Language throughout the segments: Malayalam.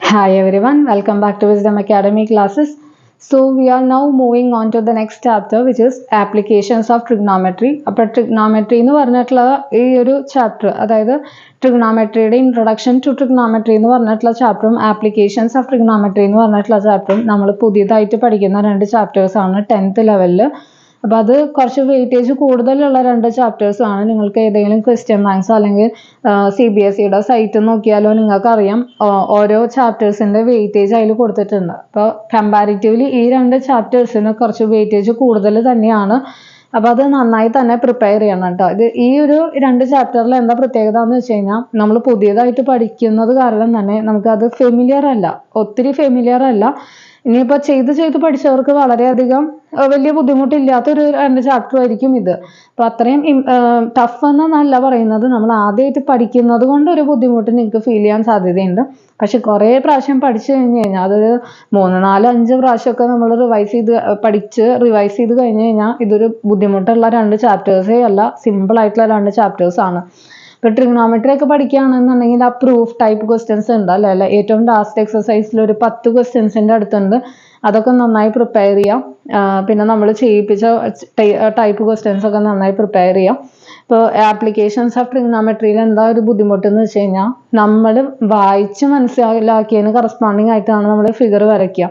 Hi everyone, welcome back to Wisdom Academy classes. So we are now moving on to the next chapter, which is applications of trigonometry. അപ്പോൾ trigonometry എന്ന് പറഞ്ഞിട്ടുള്ള ഈ ഒരു ചാപ്റ്റർ, അതായത് ട്രിഗണോമെട്രിയുടെ ഇൻട്രൊഡക്ഷൻ ടു ട്രിഗണോമെട്രി എന്ന് പറഞ്ഞിട്ടുള്ള ചാപ്റ്ററും ആപ്ലിക്കേഷൻസ് ഓഫ് ട്രിഗണോമെട്രി എന്ന് പറഞ്ഞിട്ടുള്ള ചാപ്റ്ററും നമ്മൾ പുതിയതായിട്ട് പഠിക്കുന്ന രണ്ട് ചാപ്റ്റേഴ്സ് ആണ് 10th ലെവലിൽ. അപ്പോൾ അത് കുറച്ച് വെയിറ്റേജ് കൂടുതലുള്ള രണ്ട് ചാപ്റ്റേഴ്സ് ആണ്. നിങ്ങൾക്ക് ഏതെങ്കിലും ക്വസ്റ്റ്യൻ ബാങ്ക്സോ അല്ലെങ്കിൽ CBSEയുടെ സൈറ്റ് നോക്കിയാലോ നിങ്ങൾക്ക് അറിയാം ഓരോ ചാപ്റ്റേഴ്സിന്റെ വെയിറ്റേജ് അതിൽ കൊടുത്തിട്ടുണ്ട്. അപ്പോൾ കമ്പാരിറ്റീവ്ലി ഈ രണ്ട് ചാപ്റ്റേഴ്സിന് കുറച്ച് വെയിറ്റേജ് കൂടുതൽ തന്നെയാണ്. അപ്പോൾ അത് നന്നായി തന്നെ പ്രിപ്പയർ ചെയ്യണം കേട്ടോ. ഈ ഒരു രണ്ട് ചാപ്റ്ററിൽ എന്താ പ്രത്യേകത എന്ന് വെച്ച് കഴിഞ്ഞാൽ നമ്മൾ പുതിയതായിട്ട് പഠിക്കുന്നത് കാരണം തന്നെ നമുക്കത് ഫെമിലിയർ അല്ല, ഒത്തിരി ഫെമിലിയർ അല്ല. ഇനിയിപ്പോൾ ചെയ്ത് പഠിച്ചവർക്ക് വളരെയധികം വലിയ ബുദ്ധിമുട്ടില്ലാത്തൊരു രണ്ട് ചാപ്റ്റർ ആയിരിക്കും ഇത്. അപ്പോൾ അത്രയും ടഫ് എന്നല്ല പറയുന്നത്, നമ്മൾ ആദ്യമായിട്ട് പഠിക്കുന്നത് കൊണ്ട് ഒരു ബുദ്ധിമുട്ട് നിങ്ങൾക്ക് ഫീൽ ചെയ്യാൻ സാധ്യതയുണ്ട്. പക്ഷെ കുറേ പ്രാവശ്യം പഠിച്ചു കഴിഞ്ഞ് കഴിഞ്ഞാൽ അതൊരു 3, 4, 5 പ്രാവശ്യമൊക്കെ നമ്മൾ റിവൈസ് ചെയ്ത് കഴിഞ്ഞ് കഴിഞ്ഞാൽ ഇതൊരു ബുദ്ധിമുട്ടുള്ള രണ്ട് ചാപ്റ്റേഴ്സേ അല്ല, സിമ്പിൾ ആയിട്ടുള്ള രണ്ട് ചാപ്റ്റേഴ്സ് ആണ്. ഇപ്പോൾ ട്രിഗണോമെട്രി ഒക്കെ പഠിക്കുകയാണെന്നുണ്ടെങ്കിൽ ആ പ്രൂഫ് ടൈപ്പ് ക്വസ്റ്റ്യൻസ് ഉണ്ട് അല്ലേ, ഏറ്റവും ലാസ്റ്റ് എക്സസൈസിൽ ഒരു 10 ക്വസ്റ്റ്യൻസിൻ്റെ അടുത്തുണ്ട്. അതൊക്കെ നന്നായി പ്രിപ്പയർ ചെയ്യാം. പിന്നെ നമ്മൾ ചെയ്യിപ്പിച്ച ടൈപ്പ് ക്വസ്റ്റ്യൻസ് ഒക്കെ നന്നായി പ്രിപ്പയർ ചെയ്യാം. ഇപ്പോൾ ആപ്ലിക്കേഷൻസ് ഓഫ് ട്രിഗണോമെട്രിയിൽ എന്താ ഒരു ബുദ്ധിമുട്ടെന്ന് വെച്ച് കഴിഞ്ഞാൽ നമ്മൾ വായിച്ച് മനസ്സിലാക്കിയതിന് കറസ്പോണ്ടിങ് ആയിട്ടാണ് നമ്മൾ ഫിഗർ വരയ്ക്കുക.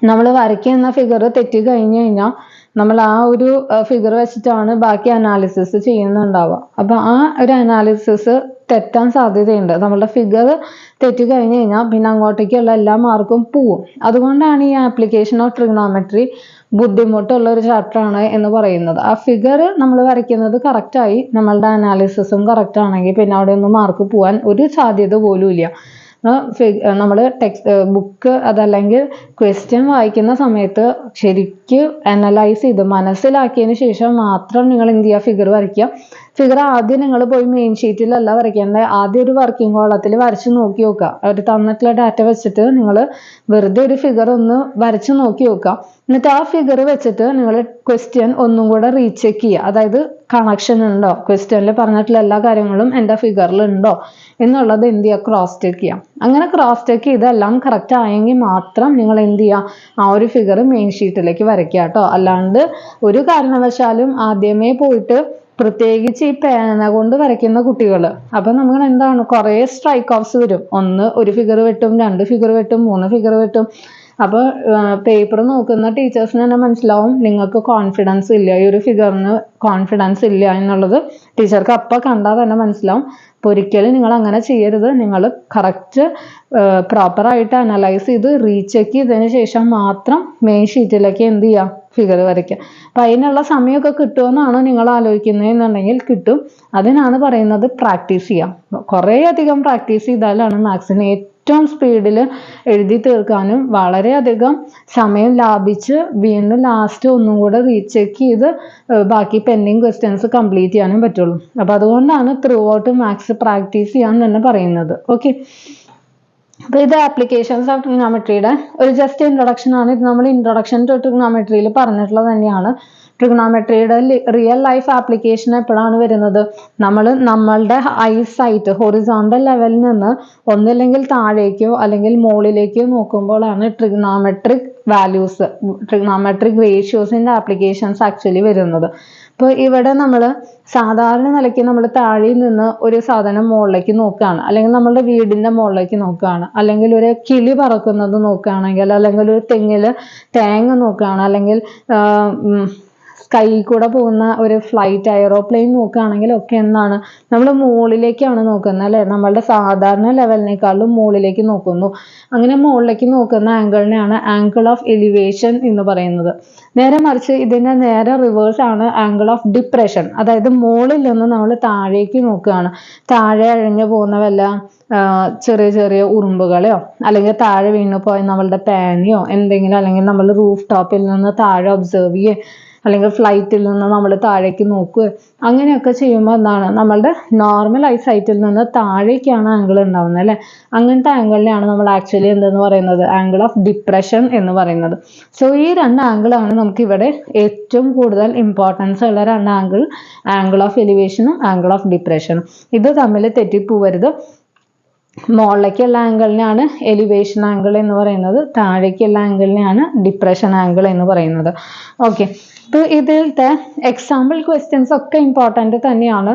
നമ്മൾ വരയ്ക്കുന്ന ഫിഗർ തെറ്റി കഴിഞ്ഞ് കഴിഞ്ഞാൽ നമ്മൾ ആ ഒരു ഫിഗർ വെച്ചിട്ടാണ് ബാക്കി അനാലിസിസ് ചെയ്യുന്നുണ്ടാവുക. അപ്പം ആ ഒരു അനാലിസിസ് തെറ്റാൻ സാധ്യതയുണ്ട്. നമ്മളുടെ ഫിഗർ തെറ്റി കഴിഞ്ഞ് കഴിഞ്ഞാൽ പിന്നെ അങ്ങോട്ടേക്കുള്ള എല്ലാ മാർക്കും പോവും. അതുകൊണ്ടാണ് ഈ ആപ്ലിക്കേഷൻ ഓഫ് ട്രിഗണോമെട്രി ബുദ്ധിമുട്ടുള്ള ഒരു ചാപ്റ്റർ ആണ് എന്ന് പറയുന്നത്. ആ ഫിഗർ നമ്മൾ വരയ്ക്കുന്നത് കറക്റ്റായി നമ്മളുടെ അനാലിസിസും കറക്റ്റ് ആണെങ്കിൽ പിന്നെ അവിടെ ഒന്നും മാർക്ക് പോകാൻ ഒരു സാധ്യത പോലും ഇല്ല. നമ്മൾ ബുക്ക് അതല്ലെങ്കിൽ ക്വസ്റ്റ്യൻ വായിക്കുന്ന സമയത്ത് ശരിക്കും അനലൈസ് ചെയ്ത് മനസ്സിലാക്കിയതിന് ശേഷം മാത്രം നിങ്ങൾ എന്ത് ചെയ്യുക, ഫിഗർ വരയ്ക്കുക. ഫിഗർ ആദ്യം നിങ്ങൾ പോയി മെയിൻ ഷീറ്റിലല്ല വരയ്ക്കേണ്ടത്, ആദ്യം ഒരു വർക്കിംഗ് കോളത്തിൽ വരച്ച് നോക്കി നോക്കുക. അവർ തന്നിട്ടുള്ള ഡാറ്റ വെച്ചിട്ട് നിങ്ങൾ വെറുതെ ഒരു ഫിഗർ ഒന്ന് വരച്ച് നോക്കി നോക്കുക. എന്നിട്ട് ആ ഫിഗർ വെച്ചിട്ട് നിങ്ങൾ ക്വസ്റ്റ്യൻ ഒന്നും കൂടെ റീചെക്ക് ചെയ്യുക. അതായത് കണക്ഷൻ ഉണ്ടോ, ക്വസ്റ്റ്യനിൽ പറഞ്ഞിട്ടുള്ള എല്ലാ കാര്യങ്ങളും എൻ്റെ ഫിഗറിൽ ഉണ്ടോ എന്നുള്ളത് എന്ത് ചെയ്യുക, ക്രോസ് ചെക്ക് ചെയ്യാം. അങ്ങനെ ക്രോസ് ചെക്ക് ചെയ്തെല്ലാം കറക്റ്റ് ആയെങ്കിൽ മാത്രം നിങ്ങൾ എന്ത് ചെയ്യുക, ആ ഒരു ഫിഗർ മെയിൻ ഷീറ്റിലേക്ക് വരയ്ക്കുക കേട്ടോ. അല്ലാണ്ട് ഒരു കാരണവശാലും ആദ്യമേ പോയിട്ട് പ്രത്യേകിച്ച് ഈ പേന കൊണ്ട് വരയ്ക്കുന്ന കുട്ടികൾ, അപ്പം നമ്മൾ എന്താണ് കുറേ സ്ട്രൈക്ക് ഓഫ്സ് വരും. ഒരു ഫിഗർ വെട്ടും, 2 ഫിഗർ വെട്ടും, 3 ഫിഗർ വെട്ടും. അപ്പോൾ പേപ്പർ നോക്കുന്ന ടീച്ചേഴ്സിന് തന്നെ മനസ്സിലാവും നിങ്ങൾക്ക് കോൺഫിഡൻസ് ഇല്ല, ഈ ഒരു ഫിഗറിന് കോൺഫിഡൻസ് ഇല്ല എന്നുള്ളത് ടീച്ചർക്ക് അപ്പം കണ്ടാൽ തന്നെ മനസ്സിലാവും. അപ്പോൾ ഒരിക്കലും നിങ്ങൾ അങ്ങനെ ചെയ്യരുത്. നിങ്ങൾ കറക്റ്റ് പ്രോപ്പറായിട്ട് അനലൈസ് ചെയ്ത് റീചെക്ക് ചെയ്തതിന് ശേഷം മാത്രം മെയിൻ ഷീറ്റിലേക്ക് എന്ത് ചെയ്യുക, ഫിഗർ വരയ്ക്കുക. അപ്പം അതിനുള്ള സമയമൊക്കെ കിട്ടുമെന്നാണ് നിങ്ങൾ ആലോചിക്കുന്നതെന്നുണ്ടെങ്കിൽ കിട്ടും. അതിനാണ് പറയുന്നത് പ്രാക്ടീസ് ചെയ്യാം. കുറേ അധികം പ്രാക്ടീസ് ചെയ്താലാണ് മാത്സിന് ഏറ്റവും സ്പീഡിൽ എഴുതി തീർക്കാനും വളരെയധികം സമയം ലാഭിച്ച് വീണ്ടും ലാസ്റ്റ് ഒന്നും കൂടെ റീചെക്ക് ചെയ്ത് ബാക്കി പെൻഡിങ് ക്വസ്റ്റ്യൻസ് കംപ്ലീറ്റ് ചെയ്യാനും പറ്റുള്ളൂ. അപ്പോൾ അതുകൊണ്ടാണ് ത്രൂ ഔട്ട് മാത്സ് പ്രാക്ടീസ് ചെയ്യാൻ തന്നെ പറയുന്നത്. ഓക്കെ, അപ്പോൾ ഇത് ആപ്ലിക്കേഷൻസ് ഓഫ് ട്രിഗണോമെട്രിയുടെ ഒരു ജസ്റ്റ് ഇൻട്രൊഡക്ഷൻ ആണ്. ഇത് നമ്മൾ ഇൻട്രൊഡക്ഷൻ ടു ട്രിഗണോമെട്രിയിൽ പറഞ്ഞിട്ടുള്ളത് തന്നെയാണ്. ട്രിഗണോമെട്രിയുടെ റിയൽ ലൈഫ് ആപ്ലിക്കേഷൻ എപ്പോഴാണ് വരുന്നത്, നമ്മളുടെ ഐസൈറ്റ് ഹൊറിസോണ്ടൽ ലെവലിൽ നിന്ന് ഒന്നില്ലെങ്കിൽ താഴേക്കോ അല്ലെങ്കിൽ മുകളിലേക്കോ നോക്കുമ്പോഴാണ് ട്രിഗണോമെട്രിക് വാല്യൂസ്, ട്രിഗണോമെട്രിക് റേഷ്യോസിൻ്റെ ആപ്ലിക്കേഷൻസ് ആക്ച്വലി വരുന്നത്. ഇപ്പോൾ ഇവിടെ നമ്മൾ സാധാരണ നിലയ്ക്ക് നമ്മൾ താഴെ നിന്ന് ഒരു സാധനം മുകളിലേക്ക് നോക്കുകയാണ്, അല്ലെങ്കിൽ നമ്മളുടെ വീടിൻ്റെ മുകളിലേക്ക് നോക്കുകയാണ്, അല്ലെങ്കിൽ ഒരു കിളി പറക്കുന്നത് നോക്കുകയാണെങ്കിൽ, അല്ലെങ്കിൽ ഒരു തെങ്ങിൽ തേങ്ങ നോക്കുകയാണ്, അല്ലെങ്കിൽ സ്കൈ കൂടെ പോകുന്ന ഒരു ഫ്ലൈറ്റ് എയ്റോപ്ലെയിൻ നോക്കുകയാണെങ്കിൽ ഒക്കെ എന്താണ് നമ്മൾ മുകളിലേക്കാണ് നോക്കുന്നത് അല്ലേ. നമ്മളുടെ സാധാരണ ലെവലിനേക്കാളും മുകളിലേക്ക് നോക്കുന്നു. അങ്ങനെ മുകളിലേക്ക് നോക്കുന്ന ആംഗിളിനെയാണ് ആംഗിൾ ഓഫ് എലിവേഷൻ എന്ന് പറയുന്നത്. നേരെ മറിച്ച് ഇതിൻ്റെ നേരെ റിവേഴ്സ് ആണ് ആംഗിൾ ഓഫ് ഡിപ്രഷൻ. അതായത് മുകളിൽ നിന്ന് നമ്മൾ താഴേക്ക് നോക്കുകയാണ്, താഴെ അഴിഞ്ഞു പോകുന്ന വല്ല ചെറിയ ചെറിയ ഉറുമ്പുകളെയോ അല്ലെങ്കിൽ താഴെ വീണു പോയ നമ്മളുടെ പേനയോ എന്തെങ്കിലും, അല്ലെങ്കിൽ നമ്മൾ റൂഫ് ടോപ്പിൽ നിന്ന് താഴെ ഒബ്സർവ് ചെയ്യുക അല്ലെങ്കിൽ ഫ്ലൈറ്റിൽ നിന്ന് നമ്മൾ താഴേക്ക് നോക്കുക, അങ്ങനെയൊക്കെ ചെയ്യുമ്പോൾ എന്താണ്, നമ്മളുടെ നോർമൽ ഐസൈറ്റിൽ നിന്ന് താഴേക്കാണ് ആംഗിൾ ഉണ്ടാവുന്നത് അല്ലേ. അങ്ങനത്തെ ആംഗിളിനെയാണ് നമ്മൾ ആക്ച്വലി എന്തെന്ന് പറയുന്നത്, ആംഗിൾ ഓഫ് ഡിപ്രഷൻ എന്ന് പറയുന്നത്. സോ ഈ രണ്ട് ആംഗിളാണ് നമുക്ക് ഇവിടെ ഏറ്റവും കൂടുതൽ ഇമ്പോർട്ടൻസ് ഉള്ള രണ്ട് ആംഗിൾ, ആംഗിൾ ഓഫ് എലിവേഷനും ആംഗിൾ ഓഫ് ഡിപ്രഷനും. ഇത് തമ്മിൽ തെറ്റിപ്പോവരുത്. മുകളിലേക്കുള്ള ആംഗിളിനെയാണ് എലിവേഷൻ ആംഗിൾ എന്ന് പറയുന്നത്, താഴേക്കുള്ള ആംഗിളിനെയാണ് ഡിപ്രഷൻ ആംഗിൾ എന്ന് പറയുന്നത്. ഓക്കെ, അപ്പോൾ ഇതിലത്തെ എക്സാമ്പിൾ ക്വസ്റ്റ്യൻസ് ഒക്കെ ഇമ്പോർട്ടൻ്റ് തന്നെയാണ്.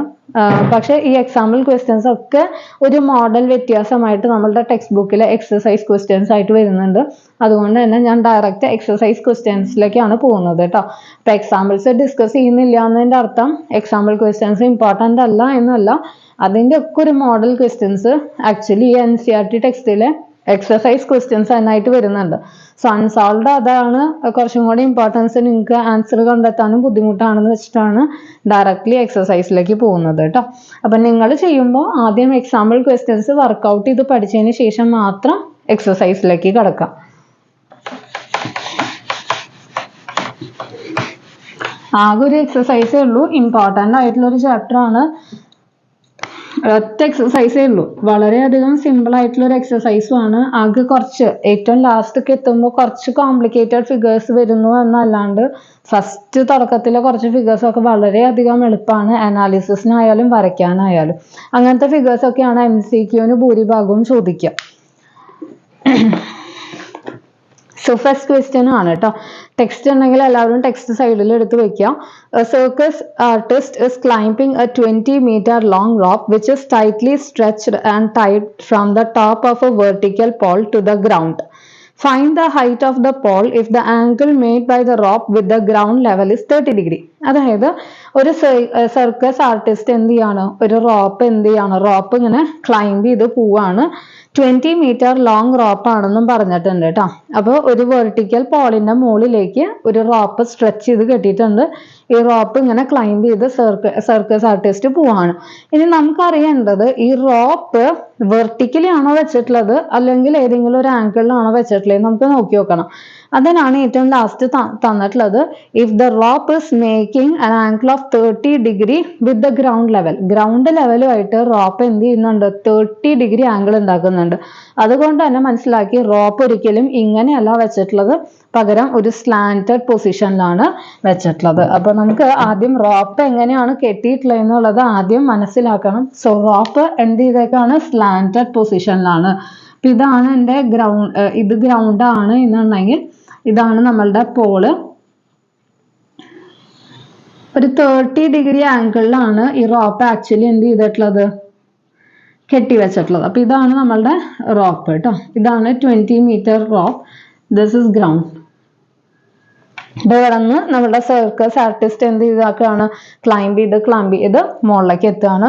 പക്ഷേ ഈ എക്സാമ്പിൾ ക്വസ്റ്റ്യൻസ് ഒക്കെ ഒരു മോഡൽ വ്യത്യാസമായിട്ട് നമ്മളുടെ ടെക്സ്റ്റ് ബുക്കിലെ എക്സസൈസ് ക്വസ്റ്റ്യൻസ് ആയിട്ട് വരുന്നുണ്ട്. അതുകൊണ്ട് തന്നെ ഞാൻ ഡയറക്റ്റ് എക്സസൈസ് ക്വസ്റ്റ്യൻസിലേക്കാണ് പോകുന്നത് കേട്ടോ. അപ്പോൾ എക്സാമ്പിൾസ് ഡിസ്കസ് ചെയ്യുന്നില്ല എന്നതിൻ്റെ അർത്ഥം എക്സാമ്പിൾ ക്വസ്റ്റ്യൻസ് ഇമ്പോർട്ടൻ്റ് അല്ല എന്നല്ല. അതിൻ്റെ ഒക്കെ ഒരു മോഡൽ ക്വസ്റ്റ്യൻസ് ആക്ച്വലി ഈ NCERT ടെക്സ്റ്റിലെ എക്സസൈസ് ക്വസ്റ്റ്യൻസ് അതിനായിട്ട് വരുന്നുണ്ട്. സോ അൺസോൾവ്ഡ് അതാണ് കുറച്ചും കൂടി ഇമ്പോർട്ടൻസ്, നിങ്ങൾക്ക് ആൻസർ കണ്ടെത്താനും ബുദ്ധിമുട്ടാണെന്ന് വെച്ചിട്ടാണ് ഡയറക്റ്റ്ലി എക്സസൈസിലേക്ക് പോകുന്നത് കേട്ടോ. അപ്പം നിങ്ങൾ ചെയ്യുമ്പോൾ ആദ്യം എക്സാമ്പിൾ ക്വസ്റ്റ്യൻസ് വർക്കൗട്ട് ചെയ്ത് പഠിച്ചതിന് ശേഷം മാത്രം എക്സസൈസിലേക്ക് കടക്കാം. ആകെ ഒരു എക്സസൈസേ ഉള്ളൂ, ഇമ്പോർട്ടൻ്റ് ആയിട്ടുള്ള ഒരു ചാപ്റ്റർ ആണ്. ഒറ്റ എക്സസൈസേ ഉള്ളൂ, വളരെയധികം സിമ്പിൾ ആയിട്ടുള്ള ഒരു എക്സസൈസും ആണ്. ആകെ കുറച്ച് ഏറ്റവും ലാസ്റ്റൊക്കെ എത്തുമ്പോൾ കുറച്ച് കോംപ്ലിക്കേറ്റഡ് ഫിഗേഴ്സ് വരുന്നു എന്നല്ലാണ്ട് ഫസ്റ്റ് തുടക്കത്തിലെ കുറച്ച് ഫിഗേഴ്സൊക്കെ വളരെയധികം എളുപ്പമാണ്, അനാലിസിസിനായാലും വരയ്ക്കാനായാലും. അങ്ങനത്തെ ഫിഗേഴ്സൊക്കെയാണ് MCQന് ഭൂരിഭാഗവും ചോദിക്കുക. സോ ഫസ്റ്റ് ക്വസ്റ്റ്യൻ ആണ് കേട്ടോ. ടെക്സ്റ്റ് ഉണ്ടെങ്കിൽ എല്ലാവരും ടെക്സ്റ്റ് സൈഡിൽ എടുത്ത് വെക്കുക. A circus artist is climbing a 20-meter long rope which is tightly stretched and tied from the top of a vertical pole to the ground. Find the height of the pole if the angle made by the rope with the ground level is 30 degree. അതായത് ഒരു സർക്കസ് ആർട്ടിസ്റ്റ് എന്ത് ചെയ്യാണ്, ഒരു റോപ്പ് എന്ത് ചെയ്യാണ്, റോപ്പ് ഇങ്ങനെ ക്ലൈംബ് ചെയ്ത് പോവാണ്. 20 മീറ്റർ ലോങ് റോപ്പ് ആണെന്നും പറഞ്ഞിട്ടുണ്ട് കേട്ടോ. അപ്പോൾ ഒരു വെർട്ടിക്കൽ പോളിന്റെ മുകളിലേക്ക് ഒരു റോപ്പ് സ്ട്രെച്ച് ചെയ്ത് കെട്ടിയിട്ടുണ്ട്. ഈ റോപ്പ് ഇങ്ങനെ ക്ലൈംബ് ചെയ്ത് സർക്കസ് ആർട്ടിസ്റ്റ് പോവാണ്. ഇനി നമുക്കറിയേണ്ടത് ഈ റോപ്പ് വെർട്ടിക്കലി ആണോ വെച്ചിട്ടുള്ളത് അല്ലെങ്കിൽ ഏതെങ്കിലും ഒരു ആംഗിളിലാണോ വെച്ചിട്ടുള്ളത് നമുക്ക് നോക്കി നോക്കണം. അതിനാണ് ഏറ്റവും ലാസ്റ്റ് തന്നിട്ടുള്ളത്. If the rope is making an angle of 30 degree with the ground level. Ground ലെവലുമായിട്ട് റോപ്പ് എന്ത് ചെയ്യുന്നുണ്ട്, 30 ഡിഗ്രി ആംഗിൾ ഉണ്ടാക്കുന്നുണ്ട്. അതുകൊണ്ട് തന്നെ മനസ്സിലാക്കി റോപ്പ് ഒരിക്കലും ഇങ്ങനെയല്ല വെച്ചിട്ടുള്ളത്, പകരം ഒരു സ്ലാന്റഡ് പൊസിഷനിലാണ് വെച്ചിട്ടുള്ളത്. അപ്പൊ നമുക്ക് ആദ്യം റോപ്പ് എങ്ങനെയാണ് കെട്ടിയിട്ടുള്ളത് എന്നുള്ളത് ആദ്യം മനസ്സിലാക്കണം. സോ റോപ്പ് എന്ത് ചെയ്തേക്കാണ്, സ്ലാന്റഡ് പൊസിഷനിലാണ്. അപ്പൊ ഇതാണ് എൻ്റെ ഗ്രൗണ്ട്, ഇത് ഗ്രൗണ്ട് ആണ് എന്നുണ്ടെങ്കിൽ ഇതാണ് നമ്മളുടെ പോള്. ഒരു 30 ഡിഗ്രി ആംഗിളിലാണ് ഈ റോപ്പ് ആക്ച്വലി എന്ത് ചെയ്തിട്ടുള്ളത്, കെട്ടിവെച്ചിട്ടുള്ളത്. അപ്പൊ ഇതാണ് നമ്മളുടെ റോപ്പ് കേട്ടോ. ഇതാണ് 20 metre rope. This is ground. ഇവിടെ നിന്ന് നമ്മുടെ സർക്കസ് ആർട്ടിസ്റ്റ് എന്ത് ചെയ്താക്കാണ്, ക്ലൈംബ് ചെയ്ത് മുകളിലേക്ക് എത്തുകയാണ്.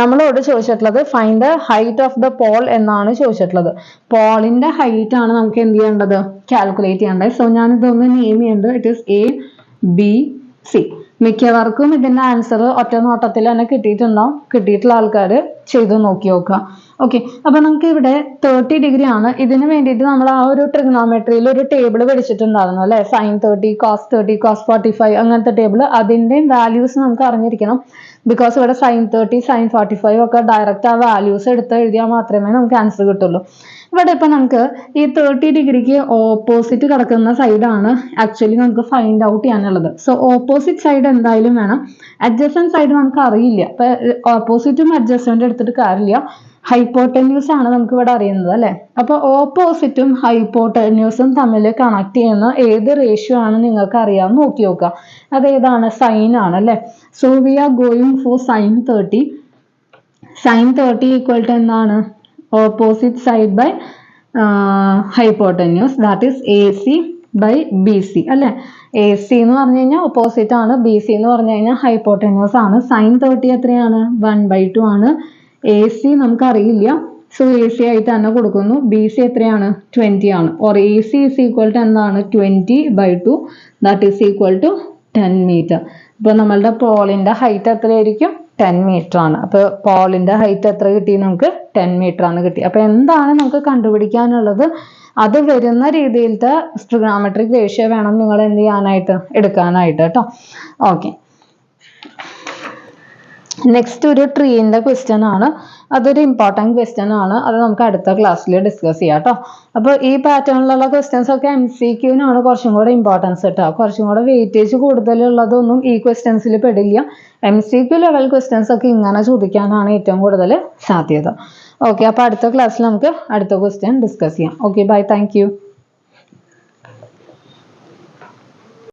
നമ്മളോട് ചോദിച്ചിട്ടുള്ളത് find the height of the pole എന്നാണ് ചോദിച്ചിട്ടുള്ളത്. പോളിന്റെ ഹൈറ്റ് ആണ് നമുക്ക് എന്ത് ചെയ്യേണ്ടത്, കാൽക്കുലേറ്റ് ചെയ്യേണ്ടത്. സോ ഞാനിതൊന്ന് നെയിം ചെയ്യുന്നുണ്ട്. It is ABC. മിക്കവർക്കും ഇതിന്റെ ആൻസർ ഒറ്റ നോട്ടത്തിൽ തന്നെ കിട്ടിയിട്ടുണ്ടാവും. കിട്ടിയിട്ടുള്ള ആൾക്കാർ ചെയ്ത് നോക്കി നോക്കുക. ഓക്കെ, അപ്പൊ നമുക്ക് ഇവിടെ 30 ഡിഗ്രി ആണ്. ഇതിന് വേണ്ടിയിട്ട് നമ്മൾ ആ ഒരു ട്രിഗ്നോമെട്രിയിൽ ഒരു ടേബിൾ പഠിച്ചിട്ടുണ്ടായിരുന്നു അല്ലെ, sin 30, cos 30, cos 45 അങ്ങനത്തെ ടേബിൾ. അതിന്റെയും വാല്യൂസ് നമുക്ക് അറിഞ്ഞിരിക്കണം. ബിക്കോസ് ഇവിടെ sin 30, sin 45 ഒക്കെ ഡയറക്റ്റ് ആ വാല്യൂസ് എടുത്ത് എഴുതിയാൽ മാത്രമേ നമുക്ക് ആൻസർ കിട്ടുള്ളൂ. ഇവിടെ ഇപ്പൊ നമുക്ക് ഈ 30 ഡിഗ്രിക്ക് ഓപ്പോസിറ്റ് കിടക്കുന്ന സൈഡാണ് ആക്ച്വലി നമുക്ക് ഫൈൻഡ് ഔട്ട് ചെയ്യാനുള്ളത്. സോ ഓപ്പോസിറ്റ് സൈഡ് എന്തായാലും വേണം. അഡ്ജസ്റ്റന്റ് സൈഡ് നമുക്ക് അറിയില്ല. അപ്പൊ ഓപ്പോസിറ്റും അഡ്ജസ്റ്റന്റ് എടുത്തിട്ട് കാര്യമില്ല. ഹൈപ്പോട്ടന്യൂസ് ആണ് നമുക്ക് ഇവിടെ അറിയുന്നത് അല്ലെ. അപ്പൊ ഓപ്പോസിറ്റും ഹൈപ്പോട്ടന്യൂസും തമ്മിൽ കണക്ട് ചെയ്യുന്ന ഏത് റേഷ്യോ ആണ് നിങ്ങൾക്ക് അറിയാൻ നോക്കി നോക്കുക. അതേതാണ്, സൈൻ ആണ് അല്ലെ. So we are going for sin 30. sin 30 equal to എന്താണ്, opposite side by hypotenuse, that is AC by BC അല്ലെ. AC എന്ന് പറഞ്ഞു കഴിഞ്ഞാൽ ഓപ്പോസിറ്റ് ആണ്, BC എന്ന് പറഞ്ഞു കഴിഞ്ഞാൽ ഹൈപ്പോട്ടന്യൂസ് ആണ്. sin 30 എത്രയാണ്, 1/2 ആണ്. AC നമുക്ക് അറിയില്ല, സോ AC ആയിട്ട് തന്നെ കൊടുക്കുന്നു. BC എത്രയാണ്, 20 ആണ്. Or AC is equal to എന്താണ്, 20/2, that is equal to 10 metre. അപ്പൊ നമ്മളുടെ പോളിന്റെ ഹൈറ്റ് എത്രയായിരിക്കും, 10 മീറ്റർ ആണ്. അപ്പൊ പോളിന്റെ ഹൈറ്റ് എത്ര കിട്ടി നമുക്ക്, 10 മീറ്റർ ആണ് കിട്ടി. അപ്പൊ എന്താണ് നമുക്ക് കണ്ടുപിടിക്കാനുള്ളത്, അത് വരുന്ന രീതിയിലത്തെ ട്രിഗണോമെട്രിക് റേഷ്യോ വേണം നിങ്ങൾ എന്ത് ചെയ്യാനായിട്ട് എടുക്കാനായിട്ട് കേട്ടോ. ഓക്കെ, നെക്സ്റ്റ് ഒരു ട്രീൻ്റെ ക്വസ്റ്റ്യൻ ആണ്. അതൊരു ഇമ്പോർട്ടൻറ്റ് ക്വസ്റ്റ്യൻ ആണ്. അത് നമുക്ക് അടുത്ത ക്ലാസ്സിൽ ഡിസ്കസ് ചെയ്യാം കേട്ടോ. അപ്പോൾ ഈ പാറ്റേണിലുള്ള ക്വസ്റ്റ്യൻസ് ഒക്കെ MCQനാണ് കുറച്ചും കൂടെ ഇമ്പോർട്ടൻസ് കേട്ടോ. കുറച്ചും കൂടെ വെയിറ്റേജ് കൂടുതലുള്ളതൊന്നും ഈ ക്വസ്റ്റ്യൻസിൽ പെടില്ല. MCQ ലെവൽ ക്വസ്റ്റ്യൻസ് ഒക്കെ ഇങ്ങനെ ചോദിക്കാനാണ് ഏറ്റവും കൂടുതൽ സാധ്യത. ഓക്കെ, അപ്പോൾ അടുത്ത ക്ലാസ്സിൽ നമുക്ക് അടുത്ത ക്വസ്റ്റ്യൻ ഡിസ്കസ് ചെയ്യാം. Okay, bye, thank U.